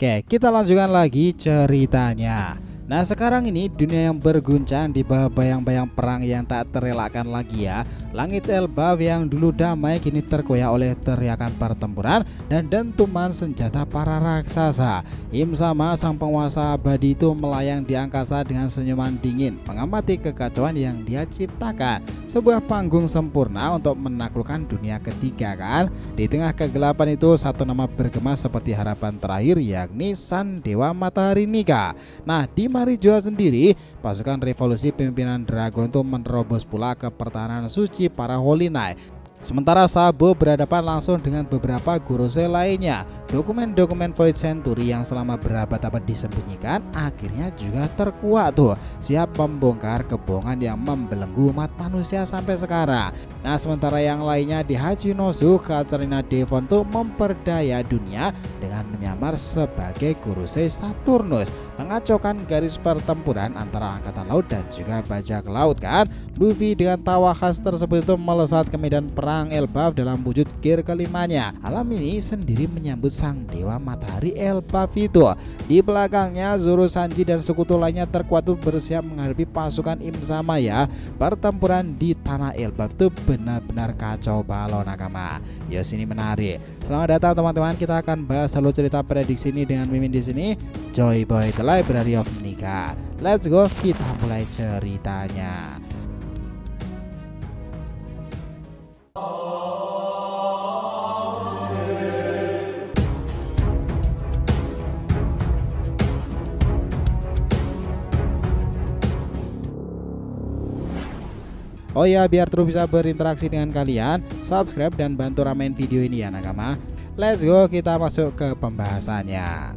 Oke, kita lanjutkan lagi ceritanya. Nah, sekarang ini dunia yang berguncang di bawah bayang-bayang perang yang tak terelakkan lagi ya. Langit Elbaf yang dulu damai kini terkoyak oleh teriakan pertempuran dan dentuman senjata para raksasa. Im Sama sang penguasa abadi itu melayang di angkasa dengan senyuman dingin, mengamati kekacauan yang dia ciptakan. Sebuah panggung sempurna untuk menaklukkan dunia ketiga kan. Di tengah kegelapan itu satu nama bergema seperti harapan terakhir, yakni Sang Dewa Matahari Nika. Nah, di Marijoa sendiri, pasukan revolusi pimpinan Dragon itu menerobos pula ke pertahanan suci para Holy Knight. Sementara Sabo berhadapan langsung dengan beberapa Gorosei lainnya. Dokumen-dokumen Void Century yang selama berabad-abad disembunyikan akhirnya juga terkuak tuh, siap membongkar kebohongan yang membelenggu umat manusia sampai sekarang. Nah, sementara yang lainnya di Hachinosu, Katarina Devon tuh memperdaya dunia dengan menyamar sebagai Gorosei Saturnus, mengacaukan garis pertempuran antara angkatan laut dan juga bajak laut kan. Luffy dengan tawa khas tersebut itu melesat ke medan perang Elbaf dalam wujud gear kelimanya. Alam ini sendiri menyambut sang dewa matahari Elbaf itu. Di belakangnya Zoro, Sanji dan sekutu lainnya terkuat tuh bersiap menghadapi pasukan Im Sama ya. Pertempuran di tanah Elbaf itu benar-benar kacau balau nakama. Yos, ini menarik. Selamat datang teman-teman, kita akan bahas alur cerita prediksi ini dengan Mimin di sini. Joy Boy The Library of Nika. Let's go, kita mulai ceritanya. Oh ya, biar terus bisa berinteraksi dengan kalian, subscribe dan bantu ramein video ini ya nakama. Let's go, kita masuk ke pembahasannya.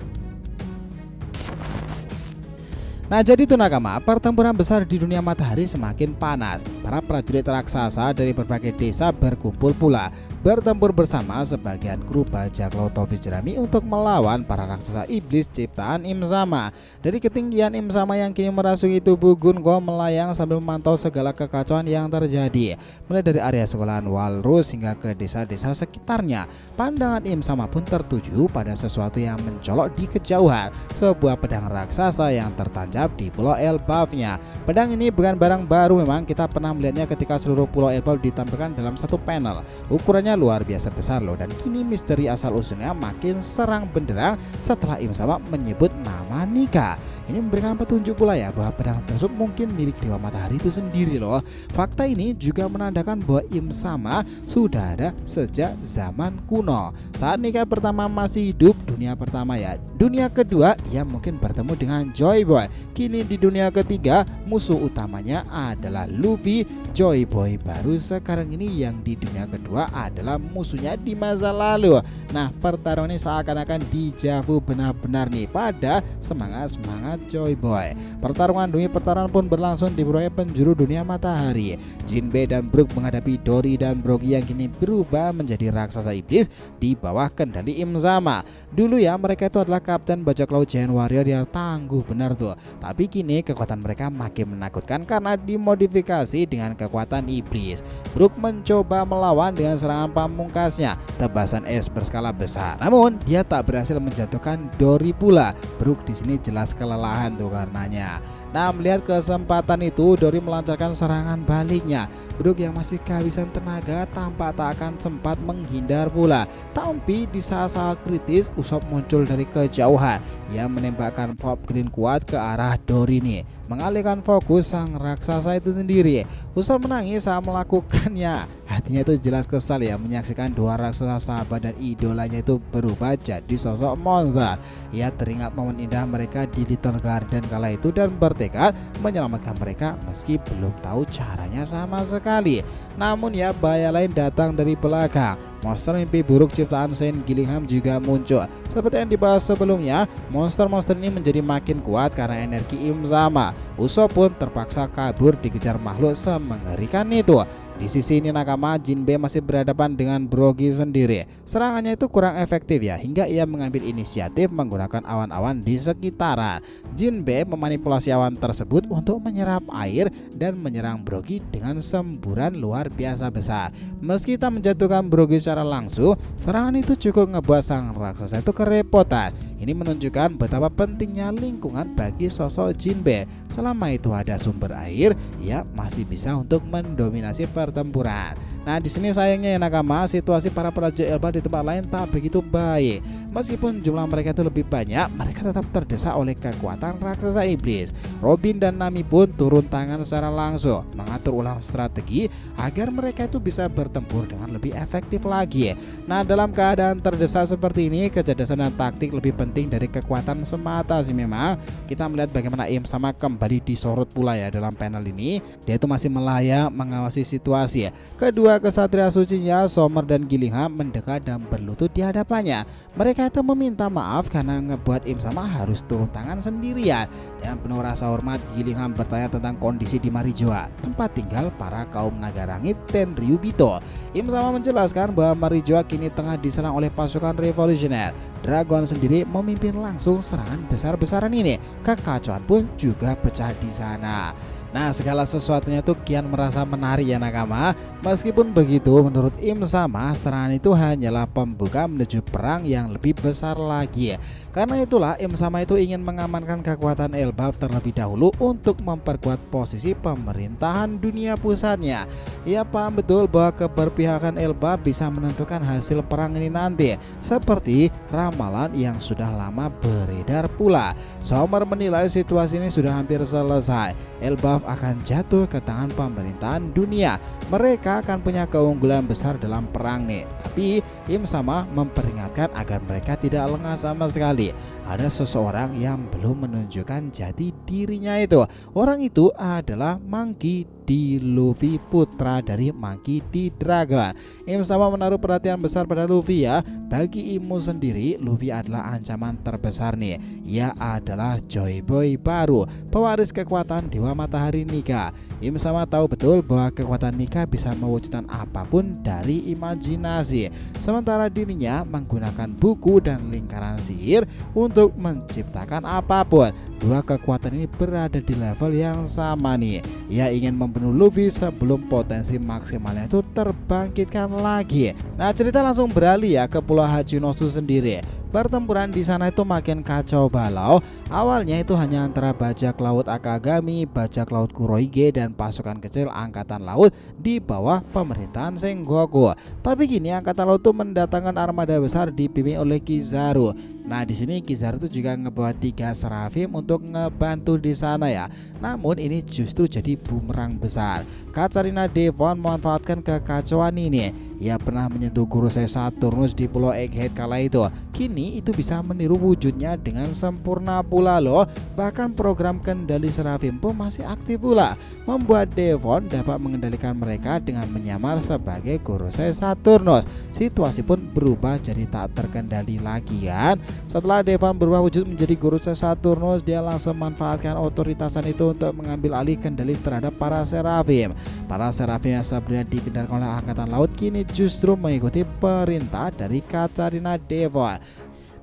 Nah, jadi itu nakama, pertempuran besar di dunia matahari semakin panas. Para prajurit raksasa dari berbagai desa berkumpul pula, bertempur bersama sebagian kru bajak laut topi jerami untuk melawan para raksasa iblis ciptaan Im Sama. Dari ketinggian Im Sama yang kini merasuki tubuh Gungo melayang sambil memantau segala kekacauan yang terjadi, mulai dari area sekolahan Walrus hingga ke desa-desa sekitarnya. Pandangan Im Sama pun tertuju pada sesuatu yang mencolok di kejauhan, sebuah pedang raksasa yang tertancap di pulau Elbafnya. Pedang ini bukan barang baru, memang kita pernah melihatnya ketika seluruh pulau Elbaf ditampilkan dalam satu panel. Ukurannya luar biasa besar loh, dan kini misteri asal usulnya makin serang benderang setelah Im Sama menyebut nama Nika. Ini memberikan petunjuk pula ya bahwa pedang tersebut mungkin milik Dewa Matahari itu sendiri loh. Fakta ini juga menandakan bahwa Im Sama sudah ada sejak zaman kuno. Saat Nika pertama masih hidup, dunia pertama ya. Dunia kedua ia mungkin bertemu dengan Joy Boy. Kini di dunia ketiga musuh utamanya adalah Luffy. Joy Boy baru sekarang ini yang di dunia kedua adalah musuhnya di masa lalu. Nah, pertarungan ini seakan-akan dijavu benar-benar nih pada semangat Joy Boy. Pertarungan demi pertarungan pun berlangsung di proyek penjuru dunia matahari. Jinbe dan Brook menghadapi Dory dan Brogy yang kini berubah menjadi raksasa iblis di bawah kendali Im Sama. Dulu ya mereka itu adalah kapten bajak laut Giant Warrior yang tangguh benar tuh. Tapi kini kekuatan mereka makin menakutkan karena dimodifikasi dengan kekuatan iblis. Brook mencoba melawan dengan serangan pamungkasnya, tebasan es berskala besar. Namun dia tak berhasil menjatuhkan Dory pula. Brook di sini jelas kelelahan tuh karenanya. Nah, melihat kesempatan itu, Dory melancarkan serangan baliknya. Brook yang masih kehabisan tenaga tampak tak akan sempat menghindar pula. Tapi di saat-saat kritis, Usopp muncul dari kejauhan. Ia menembakkan pop green kuat ke arah Dory nih, mengalihkan fokus sang raksasa itu sendiri. Usopp menangis saat melakukannya. Hatinya itu jelas kesal ya menyaksikan dua raksasa sahabat dan idolanya itu berubah jadi sosok monster. Ia teringat momen indah mereka di Little Garden kala itu dan bertekad menyelamatkan mereka meski belum tahu caranya sama sekali. Namun ya, bahaya lain datang dari belakang. Monster mimpi buruk ciptaan Saint Gillingham juga muncul. Seperti yang dibahas sebelumnya, monster-monster ini menjadi makin kuat karena energi Im Sama. Usopp pun terpaksa kabur dikejar makhluk semengerikan itu. Di sisi ini nakama, Jinbe masih berhadapan dengan Brogy sendiri. Serangannya itu kurang efektif ya, hingga ia mengambil inisiatif menggunakan awan-awan di sekitaran. Jinbe memanipulasi awan tersebut untuk menyerap air dan menyerang Brogy dengan semburan luar biasa besar. Meski tak menjatuhkan Brogy secara langsung, serangan itu cukup ngebuat sang raksasa itu kerepotan. Ini menunjukkan betapa pentingnya lingkungan bagi sosok Jinbe. Selama itu ada sumber air, ia masih bisa untuk mendominasi pertempuran. Nah, di sini sayangnya ya nakama, situasi para prajurit Elbaf di tempat lain tak begitu baik. Meskipun jumlah mereka itu lebih banyak, mereka tetap terdesak oleh kekuatan raksasa iblis. Robin dan Nami pun turun tangan secara langsung, mengatur ulang strategi agar mereka itu bisa bertempur dengan lebih efektif lagi. Nah, dalam keadaan terdesak seperti ini, kecerdasan dan taktik lebih penting dari kekuatan semata sih. Memang kita melihat bagaimana Im sama kembali disorot pula ya dalam panel ini. Dia itu masih melayang mengawasi situasi. Kedua kesatria sucinya Sommer dan Gillingham mendekat dan berlutut di hadapannya. Mereka itu meminta maaf karena ngebuat Im sama harus turun tangan sendirian. Dengan penuh rasa hormat, Gillingham bertanya tentang kondisi di Marijoa, tempat tinggal para kaum naga langit Tenryubito. Im sama menjelaskan bahwa Marijoa kini tengah diserang oleh pasukan revolusioner. Dragon sendiri memimpin langsung serangan besar-besaran ini. Kekacauan pun juga pecah di sana. Nah, segala sesuatunya tuh kian merasa menarik ya nakama. Meskipun begitu, menurut Im sama, serangan itu hanyalah pembuka menuju perang yang lebih besar lagi. Karena itulah Im sama itu ingin mengamankan kekuatan Elbaf terlebih dahulu untuk memperkuat posisi pemerintahan dunia pusatnya. Ia paham betul bahwa keberpihakan Elbaf bisa menentukan hasil perang ini nanti, seperti ramalan yang sudah lama beredar pula. Sommer menilai situasi ini sudah hampir selesai. Elbaf akan jatuh ke tangan pemerintahan dunia. Mereka akan punya keunggulan besar dalam perang nih. Tapi Im sama memperingatkan agar mereka tidak lengah sama sekali. Ada seseorang yang belum menunjukkan jati dirinya itu. Orang itu adalah Monkey D. Luffy, putra dari Monkey D. Dragon. Im sama menaruh perhatian besar pada Luffy ya. Bagi Imu sendiri, Luffy adalah ancaman terbesar nih. Ia adalah Joy Boy baru, pewaris kekuatan Dewa Matahari Nika. Im sama tahu betul bahwa kekuatan Nika bisa mewujudkan apapun dari imajinasi. Sementara dirinya menggunakan buku dan lingkaran sihir untuk menciptakan apapun. Dua kekuatan ini berada di level yang sama nih. Ia ingin membunuh Luffy sebelum potensi maksimalnya itu terbangkitkan lagi. Nah, cerita langsung beralih ya ke Pulau Hachinosu sendiri. Pertempuran di sana itu makin kacau balau. Awalnya itu hanya antara bajak laut Akagami, bajak laut Kurohige, dan pasukan kecil angkatan laut di bawah pemerintahan Sengoku. Tapi kini angkatan laut itu mendatangkan armada besar dipimpin oleh Kizaru. Nah, di sini Kizaru itu juga ngebawa 3 serafim untuk ngebantu di sana ya. Namun ini justru jadi bumerang besar. Katarina Devon memanfaatkan kekacauan ini. Ia pernah menyentuh guru saya Saturnus di Pulau Egghead kala itu. Kini itu bisa meniru wujudnya dengan sempurna pula loh. Bahkan program kendali serafim pun masih aktif pula, membuat Devon dapat mengendalikan mereka dengan menyamar sebagai guru saya Saturnus. Situasi pun berubah jadi tak terkendali lagi kan. Setelah Devon berubah wujud menjadi guru saya Saturnus, dia langsung memanfaatkan otoritasan itu untuk mengambil alih kendali terhadap para serafim. Para serafim yang sebelumnya dikendalikan oleh angkatan laut kini justru mengikuti perintah dari Katarina Devon.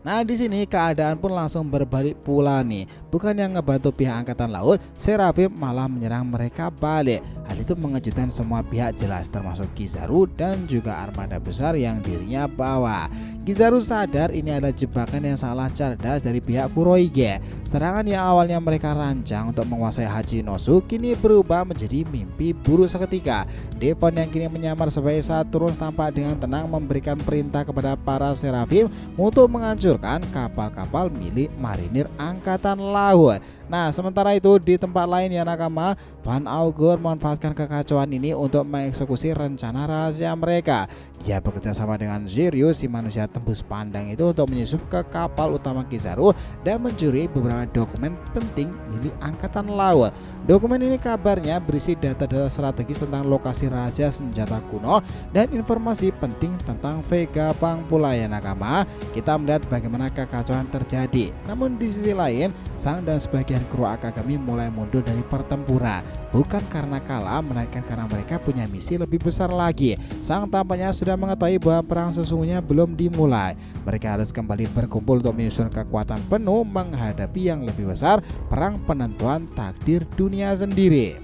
Nah, di sini keadaan pun langsung berbalik pula nih. Bukan yang ngebantu pihak angkatan laut, serafim malah menyerang mereka balik. Hal itu mengejutkan semua pihak jelas, termasuk Kizaru dan juga armada besar yang dirinya bawa. Kizaru sadar ini adalah jebakan yang salah cerdas dari pihak Kurohige. Serangan yang awalnya mereka rancang untuk menguasai Hachinosu kini berubah menjadi mimpi buruk seketika. Devon yang kini menyamar sebagai Saturnus tampak dengan tenang memberikan perintah kepada para serafim untuk menghancurkan kapal-kapal milik marinir angkatan laut. Nah, sementara itu di tempat lain ya nakama, Van Augur memanfaatkan kekacauan ini untuk mengeksekusi rencana rahasia mereka. Dia bekerja sama dengan Ziryu, si manusia tembus pandang itu, untuk menyusup ke kapal utama Kizaru dan mencuri beberapa dokumen penting milik angkatan laut. Dokumen ini kabarnya berisi data-data strategis tentang lokasi rahasia senjata kuno dan informasi penting tentang Vegapunk pula ya nakama. Kita melihat bagaimana kekacauan terjadi. Namun di sisi lain, Sang dan sebagian kru Akagami mulai mundur dari pertempuran, bukan karena kalah, melainkan karena mereka punya misi lebih besar lagi. Sang tampaknya sudah mengetahui bahwa perang sesungguhnya belum dimulai. Mereka harus kembali berkumpul untuk menyusun kekuatan penuh menghadapi yang lebih besar, perang penentuan takdir dunia sendiri.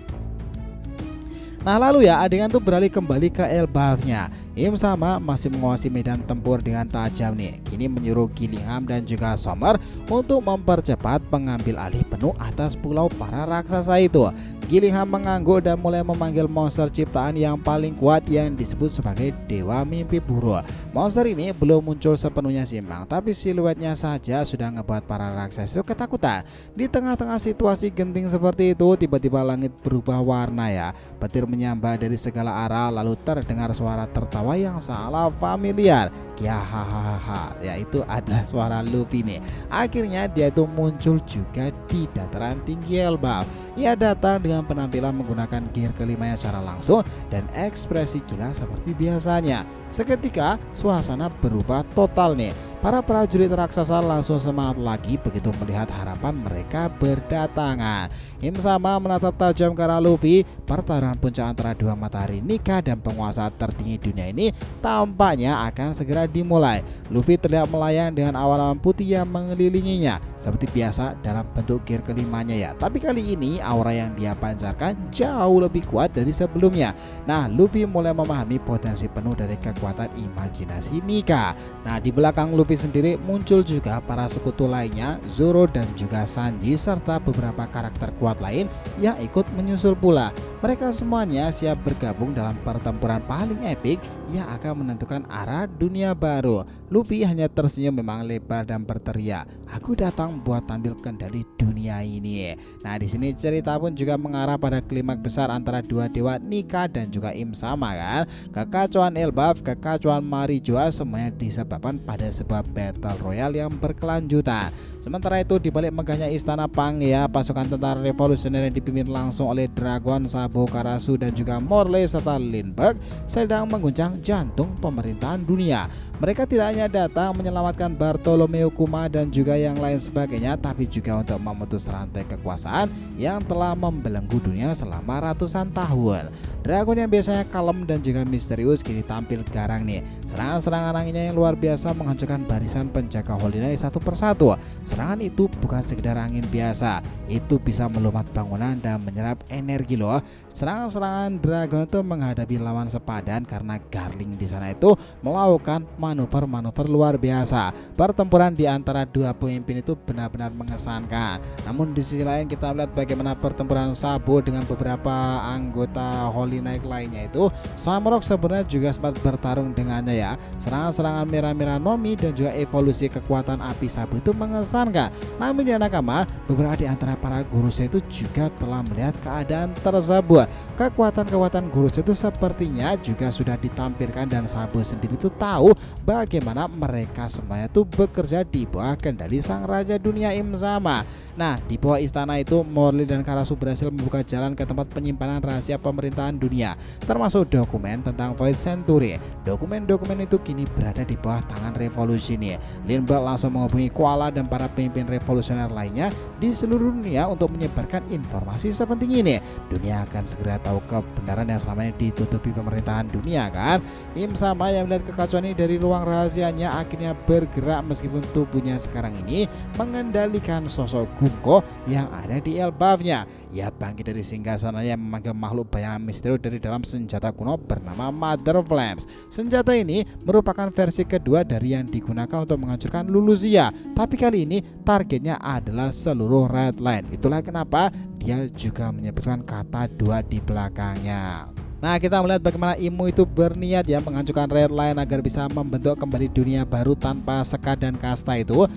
Nah lalu ya, adegan tuh beralih kembali ke Elbafnya. Im sama masih menguasai medan tempur dengan tajam nih. Kini menyuruh Gillingham dan juga Sommer untuk mempercepat pengambil alih penuh atas pulau para raksasa itu. Gillingham mengangguk dan mulai memanggil monster ciptaan yang paling kuat yang disebut sebagai Dewa Mimpi Buruk. Monster ini belum muncul sepenuhnya simbang, tapi siluetnya saja sudah ngebuat para raksasa itu ketakutan. Di tengah-tengah situasi genting seperti itu, tiba-tiba langit berubah warna ya. Petir menyambar dari segala arah, lalu terdengar suara tertawa yang salah familiar. Ya hahaha, yaitu adalah suara Luffy nih. Akhirnya dia itu muncul juga di dataran tinggi Elbaf. Ia datang dengan penampilan menggunakan gear kelimanya secara langsung dan ekspresi gila seperti biasanya. Seketika suasana berubah total nih. Para prajurit raksasa langsung semangat lagi begitu melihat harapan mereka berdatangan. Im sama menatap tajam ke arah Luffy. Pertarungan puncak antara dua matahari Nika dan penguasa tertinggi dunia ini tampaknya akan segera dimulai. Luffy terlihat melayang dengan awan-awan putih yang mengelilinginya seperti biasa dalam bentuk gear kelimanya ya. Tapi kali ini aura yang dia pancarkan jauh lebih kuat dari sebelumnya. Nah, Luffy mulai memahami potensi penuh dari kekuatan imajinasi Nika. Nah, di belakang Luffy sendiri muncul juga para sekutu lainnya, Zoro dan juga Sanji serta beberapa karakter kuat lain yang ikut menyusul pula. Mereka semuanya siap bergabung dalam pertempuran paling epik yang akan menentukan arah dunia baru. Luffy hanya tersenyum memang lebar dan berteriak, "Aku datang buat tampil kendali dunia ini." Nah, di sini cerita pun juga mengarah pada klimaks besar antara dua dewa Nika dan juga Im sama kan. Kekacauan Elbaf, kekacauan Marijoa semuanya disebabkan pada sebuah battle royale yang berkelanjutan. Sementara itu di balik megahnya istana Pang ya, pasukan tentara revolusioner yang dipimpin langsung oleh Dragon, Sabo, Karasu dan juga Morley serta Lindbergh sedang mengguncang jantung pemerintahan dunia. Mereka tidak hanya datang menyelamatkan Bartolomeo Kuma dan juga yang lain sebagainya, tapi juga untuk memutus rantai kekuasaan yang telah membelenggu dunia selama ratusan tahun. Dragon yang biasanya kalem dan juga misterius kini tampil garang nih. Serangan-serangan anginnya yang luar biasa menghancurkan barisan penjaga Holy Knight satu persatu. Serangan itu bukan sekedar angin biasa, itu bisa melumat bangunan dan menyerap energi loh. Serangan-serangan Dragon itu menghadapi lawan sepadan karena Garling di sana itu melakukan manuver-manuver luar biasa. Pertempuran di antara dua pemimpin itu benar-benar mengesankan. Namun di sisi lain kita melihat bagaimana pertempuran Sabo dengan beberapa anggota Holy Knight lainnya itu. Samurok sebenarnya juga sempat bertarung dengannya ya. Serangan-serangan merah-merah Nomi dan juga evolusi kekuatan api Sabo itu mengesankan. Namun ya nakama, beberapa di antara para gurusnya itu juga telah melihat keadaan tersebut. Kekuatan-kekuatan gurus itu sepertinya juga sudah ditampilkan dan Sabo sendiri itu tahu bagaimana mereka semuanya itu bekerja di bawah kendali sang raja dunia Im sama. Nah, di bawah istana itu Morley dan Karasu berhasil membuka jalan ke tempat penyimpanan rahasia pemerintahan dunia, termasuk dokumen tentang Void Century. Dokumen-dokumen itu kini berada di bawah tangan revolusi nih. Lindbergh langsung menghubungi Koala dan para pemimpin revolusioner lainnya di seluruh dunia untuk menyebarkan informasi sepenting ini. Dunia akan segera tahu kebenaran yang selama ini ditutupi pemerintahan dunia kan. Im sama yang melihat kekacauan ini dari ruang rahasianya akhirnya bergerak meskipun tubuhnya sekarang ini mengendalikan sosok Gunko yang ada di Elbafnya. Ia bangkit dari singgasananya yang memanggil makhluk bayangan misterius dari dalam senjata kuno bernama Mother Flames. Senjata ini merupakan versi kedua dari yang digunakan untuk menghancurkan Lulusia, tapi kali ini targetnya adalah seluruh Red Line. Itulah kenapa dia juga menyebutkan kata dua di belakangnya. Nah, kita melihat bagaimana Imu itu berniat ya menghancurkan Red Line agar bisa membentuk kembali dunia baru tanpa sekat dan kasta itu.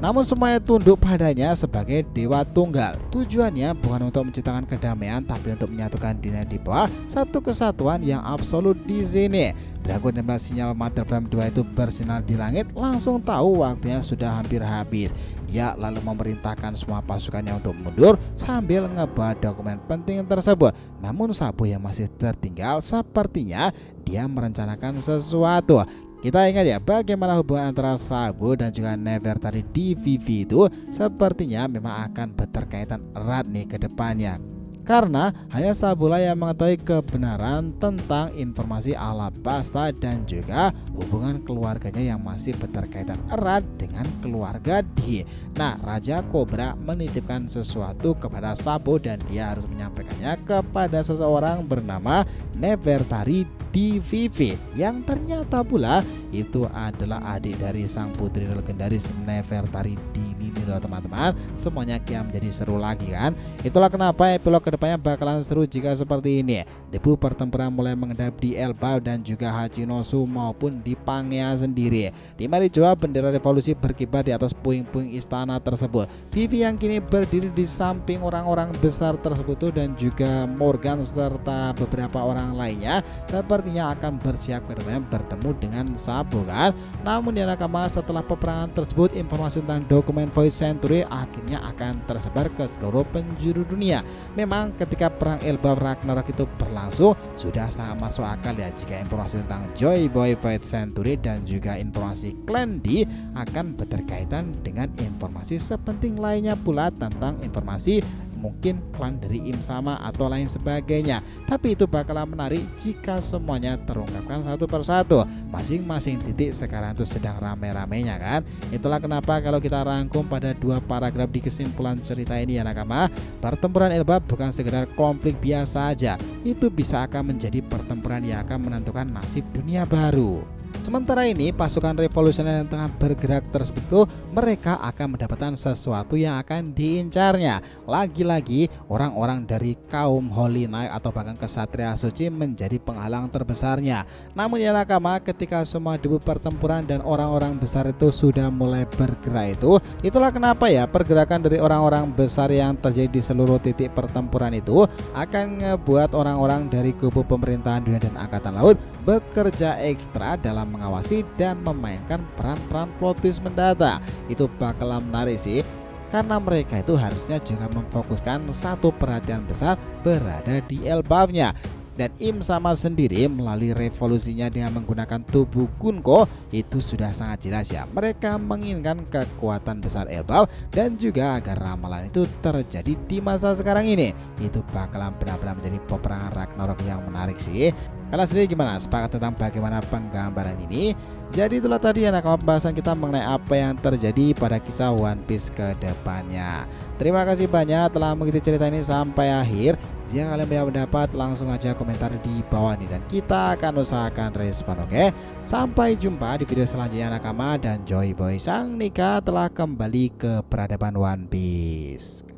Namun semuanya tunduk padanya sebagai dewa tunggal. Tujuannya bukan untuk menciptakan kedamaian, tapi untuk menyatukan dunia di bawah satu kesatuan yang absolut di sini. Dragon yang melihat sinyal Mother Flame 2 itu bersinar di langit langsung tahu waktunya sudah hampir habis. Dia lalu memerintahkan semua pasukannya untuk mundur sambil ngebawa dokumen penting tersebut. Namun Sabo yang masih tertinggal sepertinya dia merencanakan sesuatu. Kita ingat ya bagaimana hubungan antara Sabo dan juga Nefertari di Vivi itu sepertinya memang akan berkaitan erat nih ke depannya. Karena hanya Sabolah yang mengetahui kebenaran tentang informasi Alabasta dan juga hubungan keluarganya yang masih berkaitan erat dengan keluarga Di. Nah, Raja Kobra menitipkan sesuatu kepada Sabo dan dia harus menyampaikannya kepada seseorang bernama Nefertari di Vivi, yang ternyata pula itu adalah adik dari sang putri legendaris Nefertari Dini loh teman-teman. Semuanya kian menjadi seru lagi kan. Itulah kenapa epilog kedepannya bakalan seru jika seperti ini. Debu pertempuran mulai mengendap di Elbaf dan juga Hachinosu maupun di Pangea sendiri. Di Marijoa bendera revolusi berkibar di atas puing-puing istana tersebut. Vivi yang kini berdiri di samping orang-orang besar tersebut dan juga Morgan serta beberapa orang lainnya sepertinya akan bersiap kedepannya bertemu dengan Sabo kan. Namun ya nakama, setelah peperangan tersebut informasi tentang dokumen Void Century akhirnya akan tersebar ke seluruh penjuru dunia. Memang ketika perang Elbaf Ragnarok itu berlangsung sudah sangat masuk akal ya jika informasi tentang Joy Boy Void Century dan juga informasi Clan D akan berkaitan dengan informasi sepenting lainnya pula tentang informasi mungkin klan dari Im Sama atau lain sebagainya. Tapi itu bakalan menarik jika semuanya terungkapkan satu persatu. Masing-masing titik sekarang itu sedang rame-ramenya kan. Itulah kenapa kalau kita rangkum pada 2 paragraf di kesimpulan cerita ini ya nakama, pertempuran Elbaf bukan sekedar konflik biasa aja. Itu bisa akan menjadi pertempuran yang akan menentukan nasib dunia baru. Sementara ini pasukan revolusioner yang tengah bergerak tersebut mereka akan mendapatkan sesuatu yang akan diincarnya. Lagi-lagi orang-orang dari kaum Holy Knight atau bahkan kesatria suci menjadi penghalang terbesarnya. Namun ya nakama, ketika semua debu pertempuran dan orang-orang besar itu sudah mulai bergerak itulah kenapa ya pergerakan dari orang-orang besar yang terjadi di seluruh titik pertempuran itu akan ngebuat orang-orang dari kubu pemerintahan dunia dan angkatan laut bekerja ekstra dalam mengawasi dan memainkan peran-peran plot twist mendadak. Itu bakalan menarik sih, karena mereka itu harusnya juga memfokuskan satu perhatian besar berada di Elbafnya. Dan Im Sama sendiri melalui revolusinya dengan menggunakan tubuh Kunko itu sudah sangat jelas ya, mereka menginginkan kekuatan besar Elbaf dan juga agar ramalan itu terjadi di masa sekarang ini. Itu bakalan benar-benar menjadi peperangan Ragnarok yang menarik sih. Kalian sendiri gimana? Sepakat tentang bagaimana penggambaran ini? Jadi itulah tadi anak pembahasan kita mengenai apa yang terjadi pada kisah One Piece ke depannya. Terima kasih banyak telah mengikuti cerita ini sampai akhir. Jika kalian punya pendapat langsung aja komentar di bawah ini dan kita akan usahakan respon, oke? Sampai jumpa di video selanjutnya nakama, dan Joy Boy Sang Nika telah kembali ke peradaban One Piece.